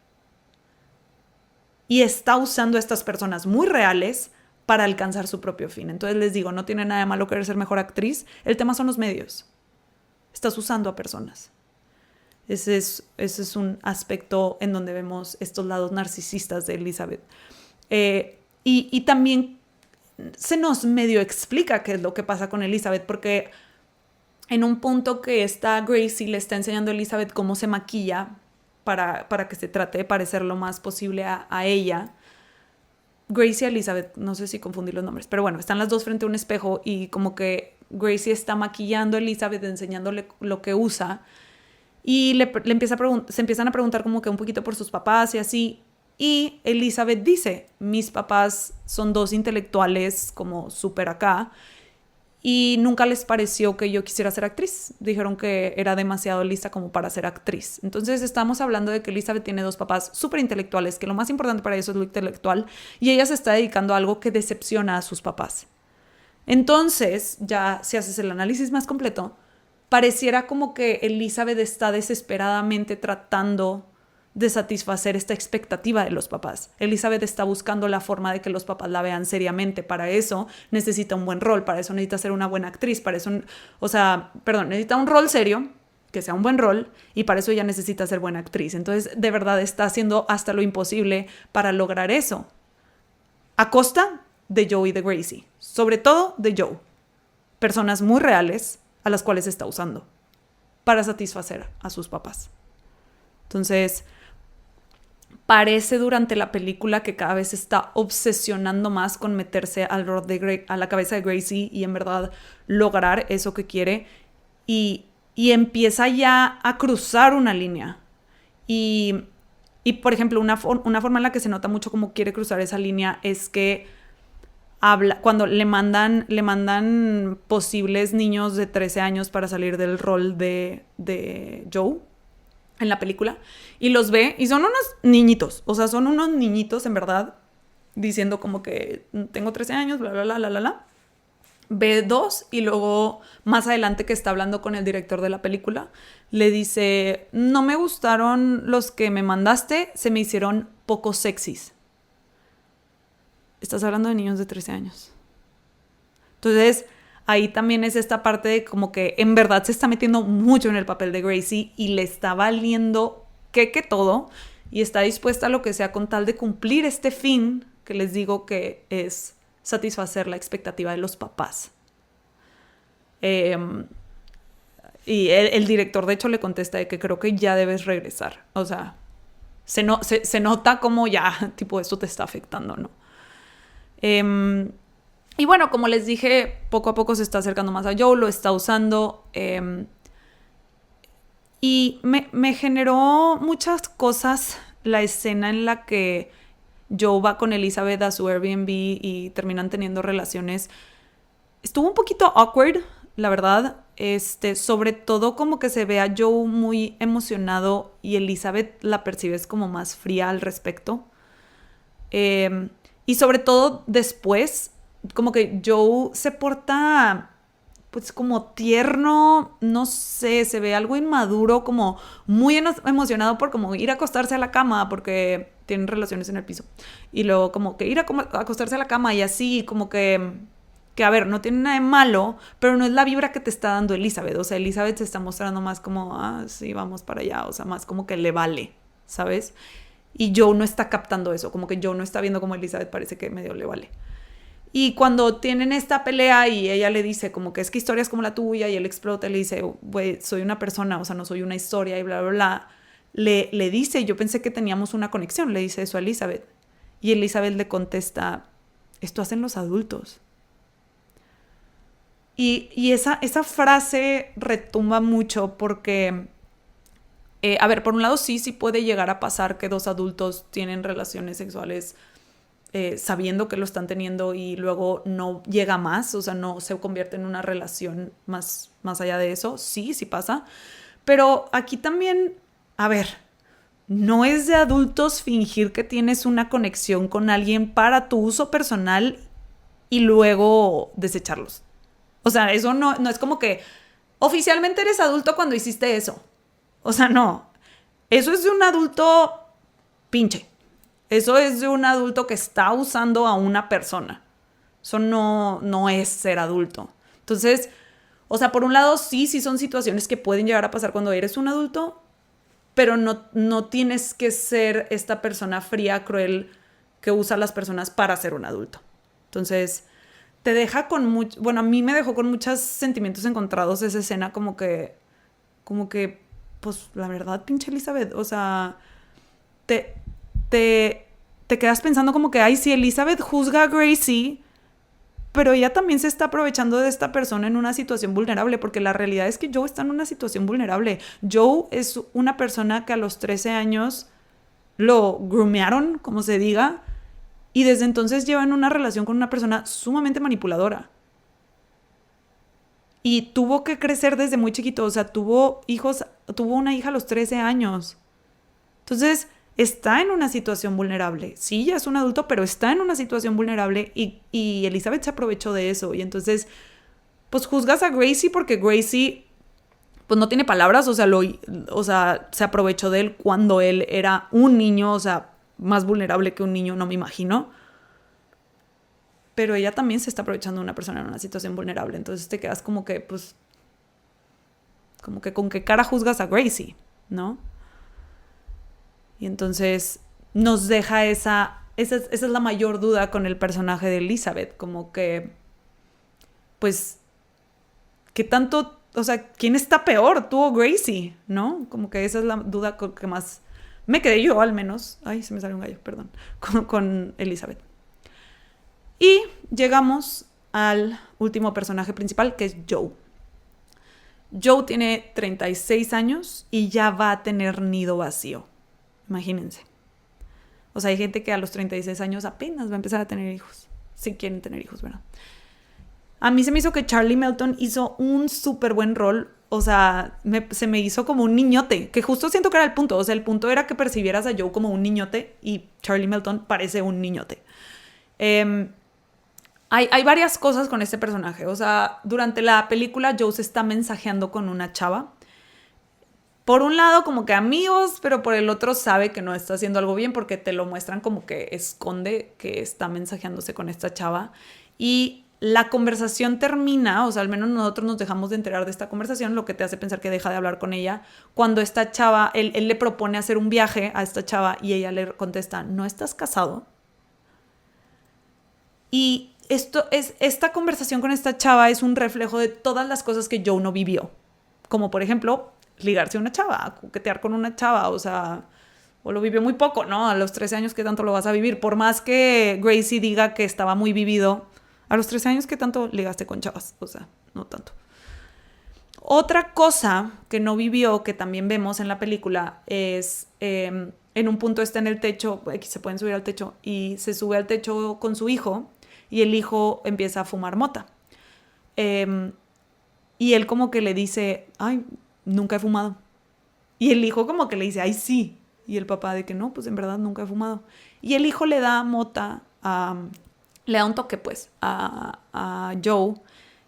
Y está usando a estas personas muy reales para alcanzar su propio fin. Entonces les digo, no tiene nada de malo querer ser mejor actriz. El tema son los medios. Estás usando a personas. Ese es un aspecto en donde vemos estos lados narcisistas de Elizabeth. Y también se nos medio explica qué es lo que pasa con Elizabeth, porque en un punto que está Gracie le está enseñando a Elizabeth cómo se maquilla para que se trate de parecer lo más posible a ella. Gracie y Elizabeth, no sé si confundí los nombres, pero bueno, están las dos frente a un espejo y como que Gracie está maquillando a Elizabeth, enseñándole lo que usa y se empiezan a preguntar como que un poquito por sus papás y así. Y Elizabeth dice, mis papás son dos intelectuales como súper acá y nunca les pareció que yo quisiera ser actriz. Dijeron que era demasiado lista como para ser actriz. Entonces estamos hablando de que Elizabeth tiene dos papás súper intelectuales, que lo más importante para ellos es lo intelectual, y ella se está dedicando a algo que decepciona a sus papás. Entonces, ya si haces el análisis más completo, pareciera como que Elizabeth está desesperadamente tratando de satisfacer esta expectativa de los papás. Elizabeth está buscando la forma de que los papás la vean seriamente. Para eso necesita un buen rol, para eso necesita ser una buena actriz, para eso, necesita un rol serio, que sea un buen rol, y para eso ella necesita ser buena actriz. Entonces, de verdad está haciendo hasta lo imposible para lograr eso. A costa de Joe y de Gracie. Sobre todo de Joe. Personas muy reales a las cuales está usando para satisfacer a sus papás. Entonces, parece durante la película que cada vez se está obsesionando más con meterse a la cabeza de Gracie y en verdad lograr eso que quiere y empieza ya a cruzar una línea. Y por ejemplo, una forma en la que se nota mucho cómo quiere cruzar esa línea es que cuando le mandan posibles niños de 13 años para salir del rol de Joe en la película, y los ve, y son unos niñitos, o sea, son unos niñitos en verdad, diciendo como que tengo 13 años, bla, bla, bla, bla, bla, bla. Ve dos, y luego más adelante que está hablando con el director de la película, le dice, no me gustaron los que me mandaste, se me hicieron poco sexys. Estás hablando de niños de 13 años. Entonces, ahí también es esta parte de como que en verdad se está metiendo mucho en el papel de Gracie y le está valiendo que todo y está dispuesta a lo que sea con tal de cumplir este fin que les digo que es satisfacer la expectativa de los papás. Y el director de hecho le contesta de que creo que ya debes regresar. O sea, se nota como ya, tipo, esto te está afectando, ¿no? Y bueno, como les dije, poco a poco se está acercando más a Joe, lo está usando. Y me generó muchas cosas la escena en la que Joe va con Elizabeth a su Airbnb y terminan teniendo relaciones. Estuvo un poquito awkward, la verdad. Sobre todo como que se ve a Joe muy emocionado y Elizabeth la percibes como más fría al respecto. Y sobre todo después, como que Joe se porta pues como tierno, no sé, se ve algo inmaduro, como muy emocionado por como ir a acostarse a la cama porque tienen relaciones en el piso. Y luego como que ir a acostarse a la cama y así, como que a ver, no tiene nada de malo, pero no es la vibra que te está dando Elizabeth. O sea, Elizabeth se está mostrando más como, sí, vamos para allá. O sea, más como que le vale, ¿sabes? Y Joe no está captando eso, como que Joe no está viendo como Elizabeth parece que medio le vale. Y cuando tienen esta pelea y ella le dice como que es que historias como la tuya y él explota y le dice, güey, soy una persona, o sea, no soy una historia y bla, bla, bla, le dice, yo pensé que teníamos una conexión, le dice eso a Elizabeth. Y Elizabeth le contesta, esto hacen los adultos. Y esa frase retumba mucho porque... a ver, por un lado sí puede llegar a pasar que dos adultos tienen relaciones sexuales sabiendo que lo están teniendo y luego no llega más, o sea, no se convierte en una relación más allá de eso. Sí pasa. Pero aquí también, a ver, no es de adultos fingir que tienes una conexión con alguien para tu uso personal y luego desecharlos. O sea, eso no es como que oficialmente eres adulto cuando hiciste eso. O sea, no. Eso es de un adulto pinche. Eso es de un adulto que está usando a una persona. Eso no es ser adulto. Entonces, o sea, por un lado sí son situaciones que pueden llegar a pasar cuando eres un adulto, pero no tienes que ser esta persona fría, cruel, que usa a las personas para ser un adulto. Entonces, te deja con mucho... Bueno, a mí me dejó con muchos sentimientos encontrados esa escena, como que, pues, la verdad, pinche Elizabeth, o sea, te, te quedas pensando como que, ay, si Elizabeth juzga a Gracie, pero ella también se está aprovechando de esta persona en una situación vulnerable, porque la realidad es que Joe está en una situación vulnerable. Joe es una persona que a los 13 años lo groomearon, como se diga, y desde entonces lleva en una relación con una persona sumamente manipuladora. Y tuvo que crecer desde muy chiquito, o sea, tuvo una hija a los 13 años. Entonces, está en una situación vulnerable. Sí, ya es un adulto, pero está en una situación vulnerable y Elizabeth se aprovechó de eso. Y entonces, pues juzgas a Gracie porque Gracie, pues no tiene palabras, o sea, se aprovechó de él cuando él era un niño, o sea, más vulnerable que un niño, no me imagino. Pero ella también se está aprovechando de una persona en una situación vulnerable. Entonces te quedas como que, pues, como que con qué cara juzgas a Gracie, ¿no? Y entonces nos deja esa es la mayor duda con el personaje de Elizabeth, como que, pues, ¿qué tanto, o sea, quién está peor, tú o Gracie, ¿no? Como que esa es la duda con que más me quedé yo, al menos. Ay, se me salió un gallo, perdón. Con Elizabeth. Y llegamos al último personaje principal, que es Joe. Joe tiene 36 años y ya va a tener nido vacío. Imagínense. O sea, hay gente que a los 36 años apenas va a empezar a tener hijos. Si quieren tener hijos, ¿verdad? A mí se me hizo que Charlie Melton hizo un súper buen rol. O sea, se me hizo como un niñote, que justo siento que era el punto. O sea, el punto era que percibieras a Joe como un niñote y Charlie Melton parece un niñote. Hay varias cosas con este personaje. O sea, durante la película Joe se está mensajeando con una chava. Por un lado como que amigos, pero por el otro sabe que no está haciendo algo bien porque te lo muestran como que esconde que está mensajeándose con esta chava. Y la conversación termina, o sea, al menos nosotros nos dejamos de enterar de esta conversación, lo que te hace pensar que deja de hablar con ella, cuando esta chava, él le propone hacer un viaje a esta chava y ella le contesta, ¿no estás casado? Y esta conversación con esta chava es un reflejo de todas las cosas que Joe no vivió. Como por ejemplo, ligarse a una chava, coquetear con una chava, o sea, o lo vivió muy poco, ¿no? A los 13 años, ¿qué tanto lo vas a vivir? Por más que Gracie diga que estaba muy vivido, a los 13 años, ¿qué tanto ligaste con chavas? O sea, no tanto. Otra cosa que no vivió, que también vemos en la película, es en un punto está en el techo, aquí se pueden subir al techo, y se sube al techo con su hijo, y el hijo empieza a fumar mota. Y él como que le dice, ay, nunca he fumado. Y el hijo como que le dice, ay, sí. Y el papá de que no, pues en verdad nunca he fumado. Y el hijo le da mota, le da un toque pues a Joe.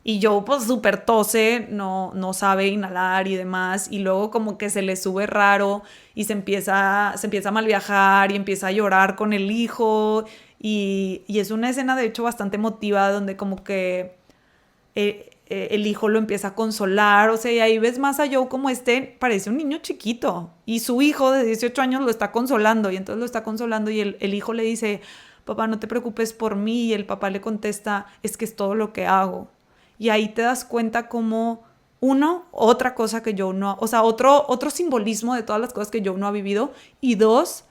Y Joe pues súper tose, no sabe inhalar y demás. Y luego como que se le sube raro y se empieza a mal viajar y empieza a llorar con el hijo. Y es una escena de hecho bastante emotiva donde como que el hijo lo empieza a consolar, o sea, y ahí ves más a Joe como parece un niño chiquito, y su hijo de 18 años lo está consolando, y entonces lo está consolando, y el hijo le dice, papá, no te preocupes por mí, y el papá le contesta, es que es todo lo que hago, y ahí te das cuenta como, otra cosa que Joe no, o sea, otro simbolismo de todas las cosas que Joe no ha vivido, y dos,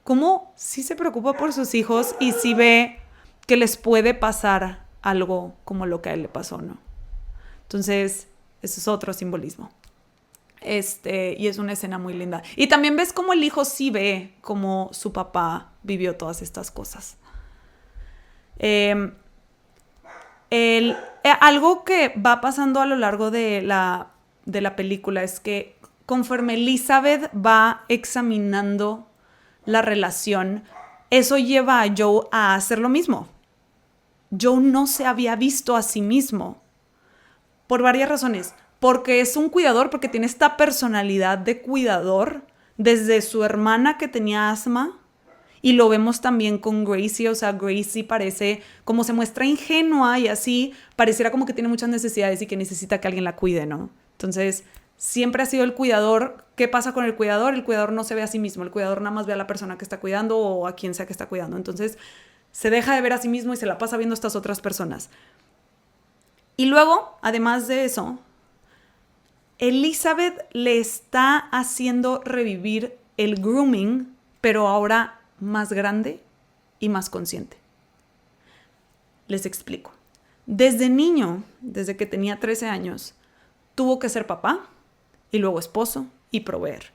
cómo sí se preocupa por sus hijos, y sí ve que les puede pasar algo como lo que a él le pasó, ¿no? Entonces, eso es otro simbolismo. Y es una escena muy linda. Y también ves cómo el hijo sí ve cómo su papá vivió todas estas cosas. Algo que va pasando a lo largo de la película es que conforme Elizabeth va examinando la relación, eso lleva a Joe a hacer lo mismo. Joe no se había visto a sí mismo. Por varias razones. Porque es un cuidador, porque tiene esta personalidad de cuidador desde su hermana que tenía asma. Y lo vemos también con Gracie. O sea, Gracie parece, como se muestra ingenua y así, pareciera como que tiene muchas necesidades y que necesita que alguien la cuide, ¿no? Entonces, siempre ha sido el cuidador. ¿Qué pasa con el cuidador? El cuidador no se ve a sí mismo. El cuidador nada más ve a la persona que está cuidando o a quien sea que está cuidando. Entonces, se deja de ver a sí mismo y se la pasa viendo a estas otras personas. Y luego, además de eso, Elizabeth le está haciendo revivir el grooming, pero ahora más grande y más consciente. Les explico. Desde niño, desde que tenía 13 años, tuvo que ser papá y luego esposo y proveer.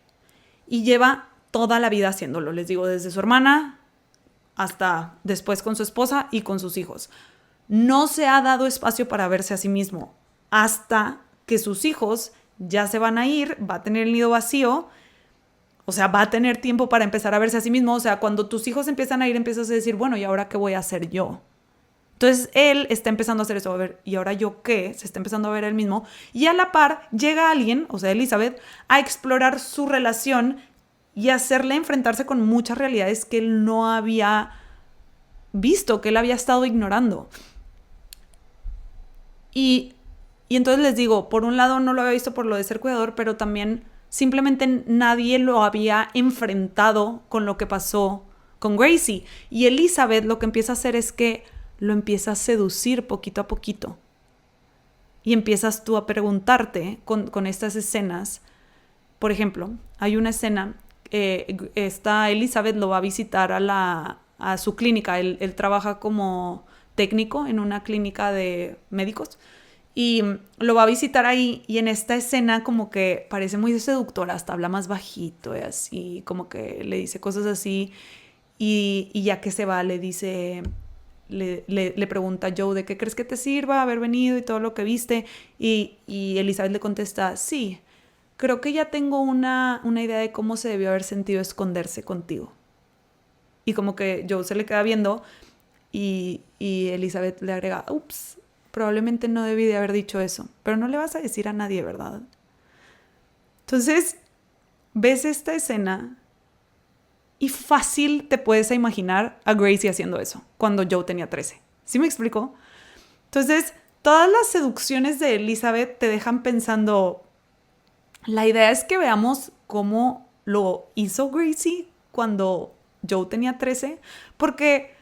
Y lleva toda la vida haciéndolo. Les digo, desde su hermana hasta después con su esposa y con sus hijos. No se ha dado espacio para verse a sí mismo hasta que sus hijos ya se van a ir, va a tener el nido vacío, o sea, va a tener tiempo para empezar a verse a sí mismo. O sea, cuando tus hijos empiezan a ir, empiezas a decir, bueno, ¿y ahora qué voy a hacer yo? Entonces él está empezando a hacer eso, a ver, ¿y ahora yo qué? Se está empezando a ver él mismo. Y a la par llega alguien, o sea, Elizabeth, a explorar su relación y hacerle enfrentarse con muchas realidades que él no había visto, que él había estado ignorando. Y entonces les digo, por un lado no lo había visto por lo de ser cuidador, pero también simplemente nadie lo había enfrentado con lo que pasó con Gracie. Y Elizabeth lo que empieza a hacer es que lo empieza a seducir poquito a poquito. Y empiezas tú a preguntarte con estas escenas. Por ejemplo, hay una escena, esta Elizabeth lo va a visitar a su clínica. Él trabaja como técnico en una clínica de médicos. Y lo va a visitar ahí, y en esta escena como que parece muy seductora, hasta habla más bajito y así, como que le dice cosas así, y ya que se va le dice, le pregunta a Joe de qué crees que te sirva haber venido y todo lo que viste, y Elizabeth le contesta, sí, creo que ya tengo una idea de cómo se debió haber sentido esconderse contigo. Y como que Joe se le queda viendo, y Elizabeth le agrega, ups, probablemente no debí de haber dicho eso, pero no le vas a decir a nadie, ¿verdad? Entonces, ves esta escena y fácil te puedes imaginar a Gracie haciendo eso cuando Joe tenía 13. ¿Sí me explico? Entonces, todas las seducciones de Elizabeth te dejan pensando, la idea es que veamos cómo lo hizo Gracie cuando Joe tenía 13, porque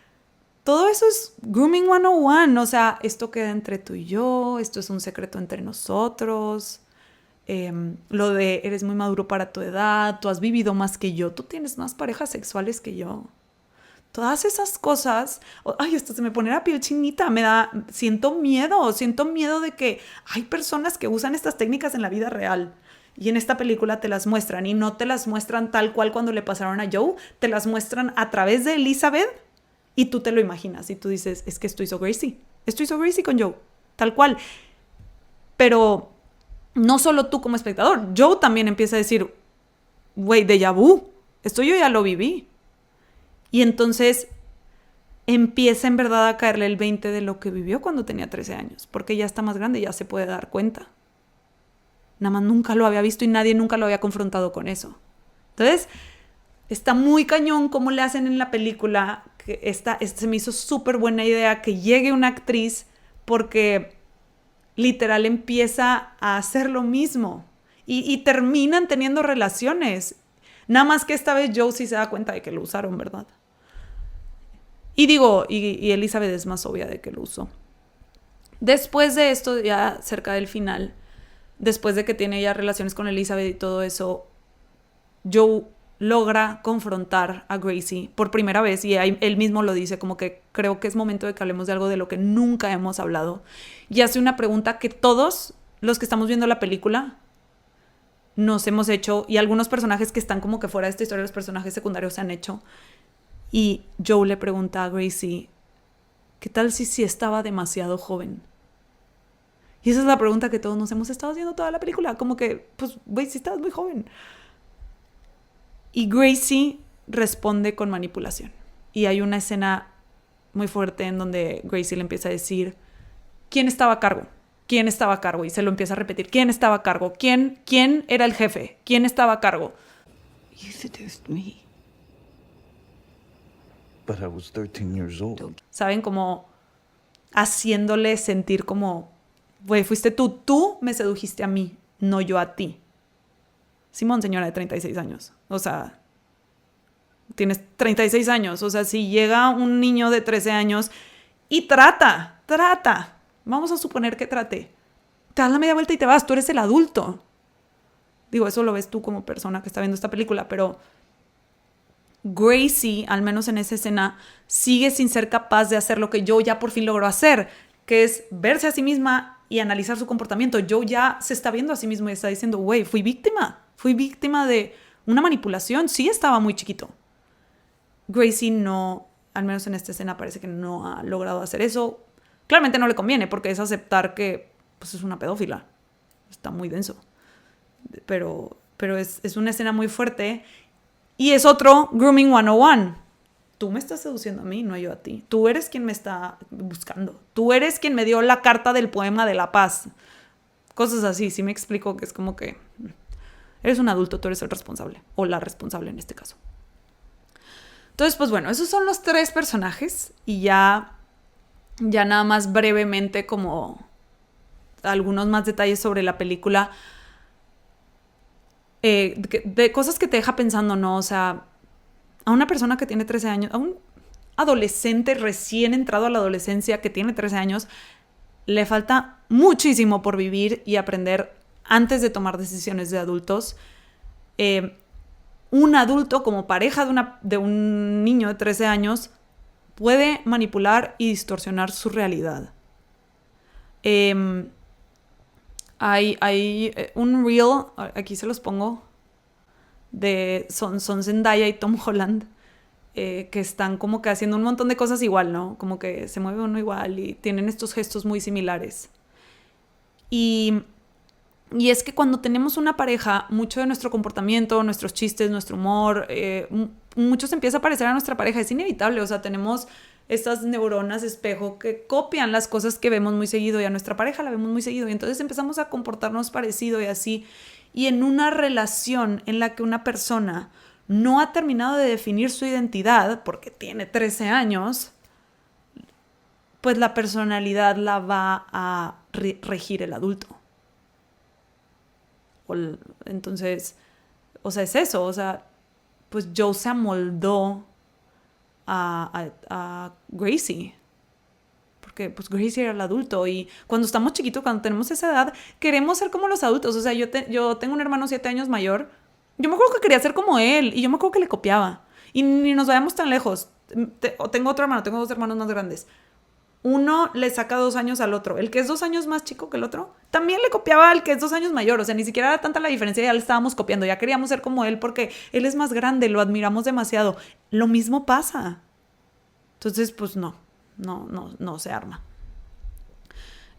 todo eso es Grooming 101, o sea, esto queda entre tú y yo, esto es un secreto entre nosotros, lo de eres muy maduro para tu edad, tú has vivido más que yo, tú tienes más parejas sexuales que yo. Todas esas cosas, ay, esto se me pone la piel chinita, siento miedo de que hay personas que usan estas técnicas en la vida real. Y en esta película te las muestran, y no te las muestran tal cual cuando le pasaron a Joe, te las muestran a través de Elizabeth. Y tú te lo imaginas y tú dices, es que esto hizo Gracie con Joe, tal cual. Pero no solo tú como espectador, Joe también empieza a decir, güey, déjà vu, esto yo ya lo viví. Y entonces empieza en verdad a caerle el 20 de lo que vivió cuando tenía 13 años, porque ya está más grande, ya se puede dar cuenta. Nada más nunca lo había visto y nadie nunca lo había confrontado con eso. Entonces, está muy cañón cómo le hacen en la película. Que se me hizo súper buena idea que llegue una actriz, porque literal empieza a hacer lo mismo y terminan teniendo relaciones. Nada más que esta vez Joe sí se da cuenta de que lo usaron, ¿verdad? Y digo, y Elizabeth es más obvia de que lo usó. Después de esto, ya cerca del final, después de que tiene ya relaciones con Elizabeth y todo eso, Joe logra confrontar a Gracie por primera vez, y él mismo lo dice, como que creo que es momento de que hablemos de algo de lo que nunca hemos hablado, y hace una pregunta que todos los que estamos viendo la película nos hemos hecho, y algunos personajes que están como que fuera de esta historia, los personajes secundarios se han hecho. Y Joe le pregunta a Gracie, ¿qué tal si estaba demasiado joven? Y esa es la pregunta que todos nos hemos estado haciendo toda la película, como que, pues, güey, si estabas muy joven. Y Gracie responde con manipulación. Y hay una escena muy fuerte en donde Gracie le empieza a decir, ¿quién estaba a cargo? ¿Quién estaba a cargo? Y se lo empieza a repetir, ¿quién estaba a cargo? ¿Quién era el jefe? ¿Quién estaba a cargo? You seduced me. But I was 13 years old. ¿Saben? Como haciéndole sentir como, güey, fuiste tú me sedujiste a mí, no yo a ti. Simón, señora de 36 años. O sea, tienes 36 años. O sea, si llega un niño de 13 años y trata Vamos a suponer que traté. Te das la media vuelta y te vas, tú eres el adulto. Digo, eso lo ves tú como persona que está viendo esta película, pero Gracie, al menos en esa escena, sigue sin ser capaz de hacer lo que Joe ya por fin logró hacer, que es verse a sí misma y analizar su comportamiento. Joe ya se está viendo a sí mismo y está diciendo, güey, fui víctima de una manipulación, sí estaba muy chiquito. Gracie no, al menos en esta escena parece que no ha logrado hacer eso. Claramente no le conviene porque es aceptar que pues, es una pedófila. Está muy denso. Pero es una escena muy fuerte. Y es otro Grooming 101. Tú me estás seduciendo a mí, no yo a ti. Tú eres quien me está buscando. Tú eres quien me dio la carta del poema de la paz. Cosas así, sí me explico que es como que eres un adulto, tú eres el responsable. O la responsable en este caso. Entonces, pues bueno, esos son los 3 personajes. Y ya nada más brevemente como algunos más detalles sobre la película. De cosas que te deja pensando, ¿no? O sea, a una persona que tiene 13 años, a un adolescente recién entrado a la adolescencia que tiene 13 años, le falta muchísimo por vivir y aprender antes de tomar decisiones de adultos. Un adulto como pareja de un niño de 13 años puede manipular y distorsionar su realidad. Hay un reel, aquí se los pongo, son Zendaya y Tom Holland, que están como que haciendo un montón de cosas igual, ¿no? Como que se mueve uno igual y tienen estos gestos muy similares. Y es que cuando tenemos una pareja, mucho de nuestro comportamiento, nuestros chistes, nuestro humor, mucho se empieza a parecer a nuestra pareja. Es inevitable, o sea, tenemos estas neuronas espejo que copian las cosas que vemos muy seguido y a nuestra pareja la vemos muy seguido y entonces empezamos a comportarnos parecido y así. Y en una relación en la que una persona no ha terminado de definir su identidad porque tiene 13 años, pues la personalidad la va a regir el adulto. Entonces, o sea, es eso, o sea, pues Joe se amoldó a Gracie, porque pues Gracie era el adulto y cuando estamos chiquitos, cuando tenemos esa edad, queremos ser como los adultos. O sea, yo tengo un hermano 7 años mayor, yo me acuerdo que quería ser como él y yo me acuerdo que le copiaba y ni nos vayamos tan lejos. Tengo otro hermano, tengo 2 hermanos más grandes. Uno le saca 2 años al otro. El que es 2 años más chico que el otro también le copiaba al que es 2 años mayor. O sea, ni siquiera era tanta la diferencia, ya le estábamos copiando. Ya queríamos ser como él porque él es más grande, lo admiramos demasiado. Lo mismo pasa. Entonces, pues no se arma.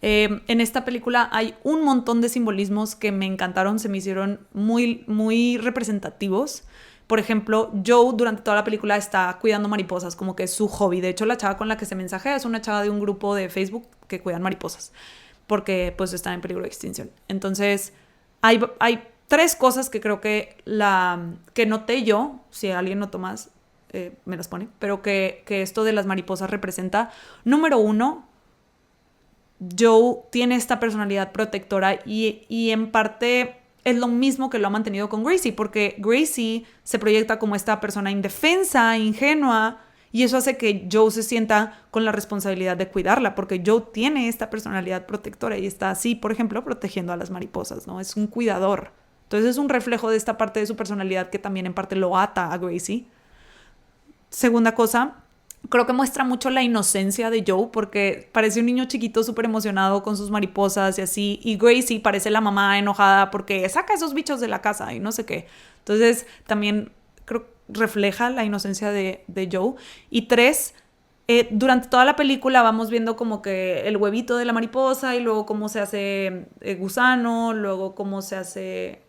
En esta película hay un montón de simbolismos que me encantaron, se me hicieron muy, muy representativos. Por ejemplo, Joe durante toda la película está cuidando mariposas, como que es su hobby. De hecho, la chava con la que se mensajea es una chava de un grupo de Facebook que cuidan mariposas, porque pues están en peligro de extinción. Entonces, hay 3 cosas que creo que noté yo, si alguien notó más, me las pone, pero que esto de las mariposas representa. Número 1, Joe tiene esta personalidad protectora y en parte es lo mismo que lo ha mantenido con Gracie, porque Gracie se proyecta como esta persona indefensa, ingenua, y eso hace que Joe se sienta con la responsabilidad de cuidarla, porque Joe tiene esta personalidad protectora y está así, por ejemplo, protegiendo a las mariposas, ¿no? Es un cuidador. Entonces es un reflejo de esta parte de su personalidad que también en parte lo ata a Gracie. Segunda cosa, creo que muestra mucho la inocencia de Joe porque parece un niño chiquito súper emocionado con sus mariposas y así, y Gracie parece la mamá enojada porque saca esos bichos de la casa y no sé qué. Entonces también creo que refleja la inocencia de Joe. Y 3, durante toda la película vamos viendo como que el huevito de la mariposa y luego cómo se hace gusano, luego cómo se hace...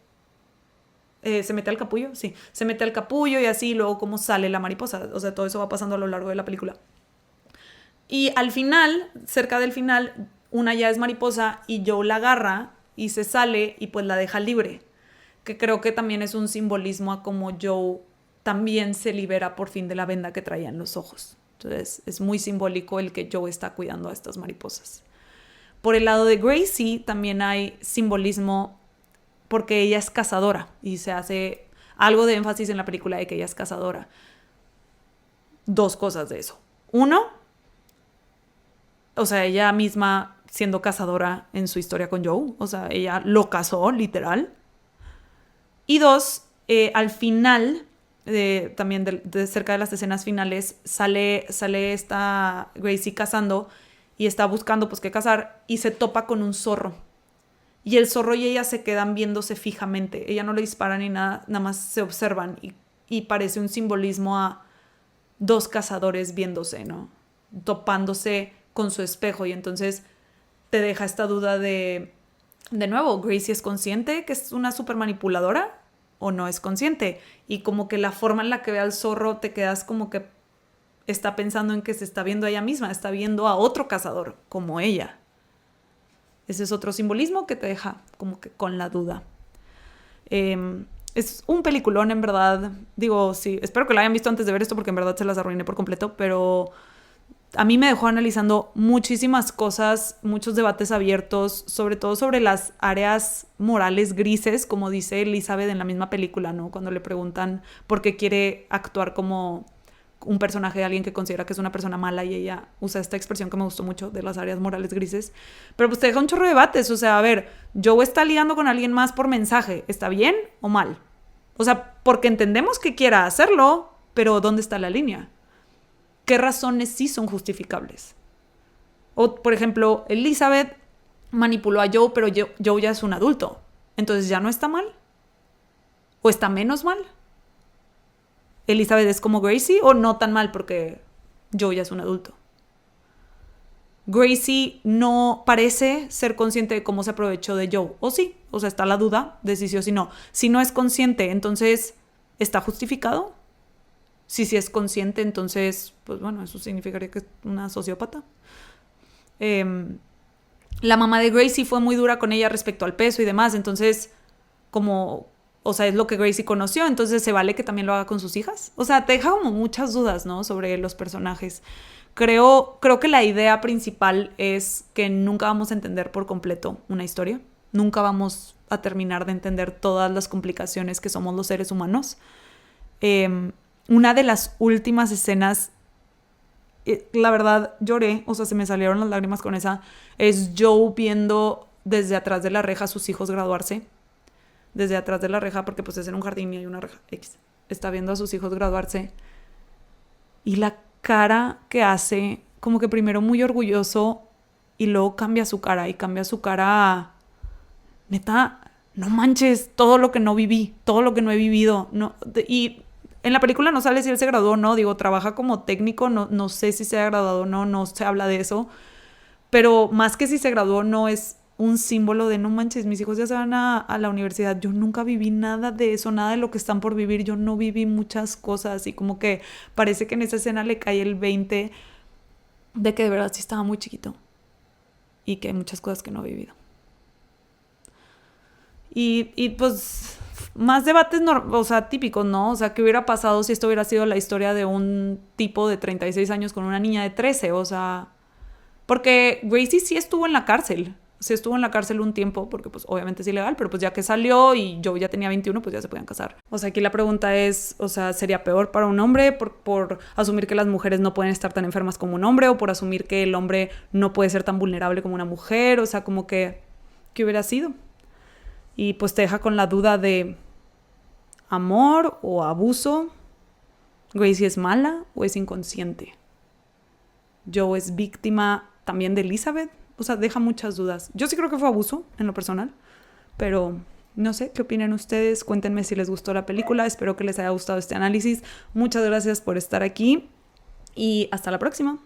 ¿se mete al capullo? Sí, se mete al capullo y así, luego cómo sale la mariposa. O sea, todo eso va pasando a lo largo de la película. Y al final, cerca del final, una ya es mariposa y Joe la agarra y se sale y pues la deja libre. Que creo que también es un simbolismo a cómo Joe también se libera por fin de la venda que traía en los ojos. Entonces, es muy simbólico el que Joe está cuidando a estas mariposas. Por el lado de Gracie también hay simbolismo porque ella es cazadora y se hace algo de énfasis en la película de que ella es cazadora. 2 cosas de eso. 1, o sea, ella misma siendo cazadora en su historia con Joe. O sea, ella lo cazó, literal. Y 2, al final, también de cerca de las escenas finales, sale esta Gracie cazando y está buscando pues qué cazar y se topa con un zorro. Y el zorro y ella se quedan viéndose fijamente. Ella no le dispara ni nada, nada más se observan. Y parece un simbolismo a 2 cazadores viéndose, ¿no? Topándose con su espejo. Y entonces te deja esta duda de nuevo, ¿Gracie es consciente que es una super manipuladora o no es consciente? Y como que la forma en la que ve al zorro te quedas como que está pensando en que se está viendo a ella misma, está viendo a otro cazador como ella. Ese es otro simbolismo que te deja como que con la duda. Es un peliculón, en verdad. Digo, sí, espero que lo hayan visto antes de ver esto porque en verdad se las arruiné por completo, pero a mí me dejó analizando muchísimas cosas, muchos debates abiertos, sobre todo sobre las áreas morales grises, como dice Elizabeth en la misma película, ¿no? Cuando le preguntan por qué quiere actuar como un personaje de alguien que considera que es una persona mala y ella usa esta expresión que me gustó mucho de las áreas morales grises. Pero pues te deja un chorro de debates. O sea, a ver, Joe está ligando con alguien más por mensaje. ¿Está bien o mal? O sea, porque entendemos que quiera hacerlo, pero ¿dónde está la línea? ¿Qué razones sí son justificables? O, por ejemplo, Elizabeth manipuló a Joe, pero Joe ya es un adulto. Entonces, ¿ya no está mal? ¿O está menos mal? ¿Elizabeth es como Gracie o no tan mal porque Joe ya es un adulto? Gracie no parece ser consciente de cómo se aprovechó de Joe. ¿O sí? O sea, está la duda de si sí o si no. Si no es consciente, entonces, ¿está justificado? Si sí es consciente, entonces, pues bueno, eso significaría que es una sociópata. La mamá de Gracie fue muy dura con ella respecto al peso y demás. Entonces, como... O sea, es lo que Gracie conoció, entonces se vale que también lo haga con sus hijas. O sea, te deja como muchas dudas, ¿no? Sobre los personajes. Creo que la idea principal es que nunca vamos a entender por completo una historia. Nunca vamos a terminar de entender todas las complicaciones que somos los seres humanos. Una de las últimas escenas, la verdad lloré, o sea, se me salieron las lágrimas con esa, es Joe viendo desde atrás de la reja a sus hijos graduarse. Desde atrás de la reja, porque pues es en un jardín y hay una reja X. Está viendo a sus hijos graduarse. Y la cara que hace, como que primero muy orgulloso y luego cambia su cara. Y cambia su cara a... Neta, no manches, todo lo que no viví, todo lo que no he vivido. No, y en la película no sale si él se graduó o no. Digo, trabaja como técnico, no sé si se ha graduado o no, no se habla de eso. Pero más que si se graduó o no, es un símbolo de no manches, mis hijos ya se van a la universidad. Yo nunca viví nada de eso, nada de lo que están por vivir. Yo no viví muchas cosas y como que parece que en esa escena le cae el 20 de que de verdad sí estaba muy chiquito y que hay muchas cosas que no ha vivido. Y pues más debates, o sea, típicos, ¿no? O sea, ¿qué hubiera pasado si esto hubiera sido la historia de un tipo de 36 años con una niña de 13? O sea, porque Gracie sí estuvo en la cárcel. Sí estuvo en la cárcel un tiempo, porque pues obviamente es ilegal, pero pues ya que salió y yo ya tenía 21, pues ya se podían casar. O sea, aquí la pregunta es, o sea, ¿sería peor para un hombre por asumir que las mujeres no pueden estar tan enfermas como un hombre o por asumir que el hombre no puede ser tan vulnerable como una mujer? O sea, como que, ¿qué hubiera sido? Y pues te deja con la duda de amor o abuso. ¿Gracie es mala o es inconsciente? ¿Joe es víctima también de Elizabeth? O sea, deja muchas dudas. Yo sí creo que fue abuso, en lo personal. Pero no sé, ¿qué opinan ustedes? Cuéntenme si les gustó la película. Espero que les haya gustado este análisis. Muchas gracias por estar aquí. Y hasta la próxima.